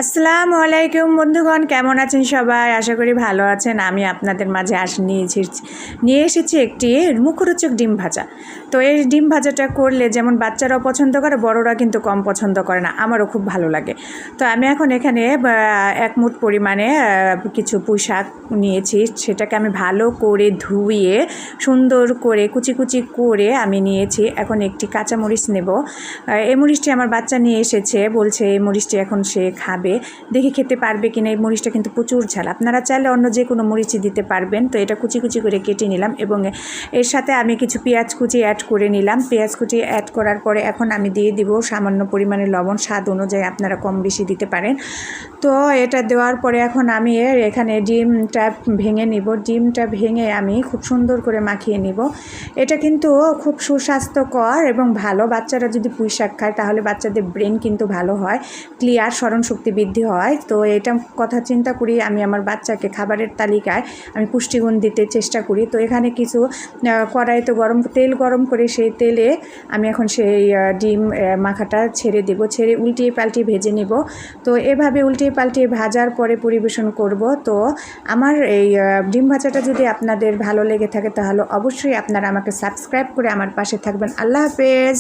আসসালামু আলাইকুম বন্ধুগণ, কেমন আছেন সবাই? আশা করি ভালো আছেন। আমি আপনাদের মাঝে নিয়ে এসেছি একটি মুখরোচক ডিম ভাজা। তো এই ডিম ভাজাটা করলে যেমন বাচ্চারাও পছন্দ করে, বড়রা কিন্তু কম পছন্দ করে না, আমারও খুব ভালো লাগে। তো আমি এখন এখানে 1 মুঠ পরিমাণে কিছু পুঁই শাক নিয়েছি। সেটাকে আমি ভালো করে ধুয়ে সুন্দর করে কুচি কুচি করে আমি নিয়েছি। এখন একটি কাঁচামরিচ নেব। এই মরিচটি আমার বাচ্চা নিয়ে এসেছে, বলছে এই মরিচটি এখন সে খাবে, দেখি খেতে পারবে কিনা। এই মরিচটা কিন্তু প্রচুর ঝাল, আপনারা চাইলে অন্য যে কোনো মরিচই দিতে পারবেন। তো এটা কুচি কুচি করে কেটে নিলাম এবং এর সাথে আমি কিছু পেঁয়াজ কুচি অ্যাড করে নিলাম। পেঁয়াজ কুচি অ্যাড করার পরে এখন আমি দিয়ে দিব সামান্য পরিমাণে লবণ, স্বাদ অনুযায়ী আপনারা কম বেশি দিতে পারেন। তো এটা দেওয়ার পরে এখন আমি এখানে ডিমটা ভেঙে নিব। ডিমটা ভেঙে আমি খুব সুন্দর করে মাখিয়ে নিব। এটা কিন্তু খুব সুস্বাস্থ্যকর এবং ভালো। বাচ্চারা যদি পুঁই শাক খায় তাহলে বাচ্চাদের ব্রেন কিন্তু ভালো হয়, ক্লিয়ার, স্মরণশক্তি বৃদ্ধি হয়। তো এটা কথা চিন্তা করি আমি আমার বাচ্চাকে খাবারের তালিকায় আমি পুষ্টিগুণ দিতে চেষ্টা করি। তো এখানে কিছু কড়াইতে তেল গরম করে সেই তেলে আমি এখন সেই ডিম মাখাটা ছেড়ে দেব, ছেড়ে উল্টিয়ে পাল্টিয়ে ভেজে নেব। তো এভাবে উল্টিয়ে পাল্টিয়ে ভাজার পরে পরিবেশন করব। তো আমার এই ডিম ভাজাটা যদি আপনাদের ভালো লেগে থাকে তাহলে অবশ্যই আপনারা আমাকে সাবস্ক্রাইব করে আমার পাশে থাকবেন। আল্লাহ হাফেজ।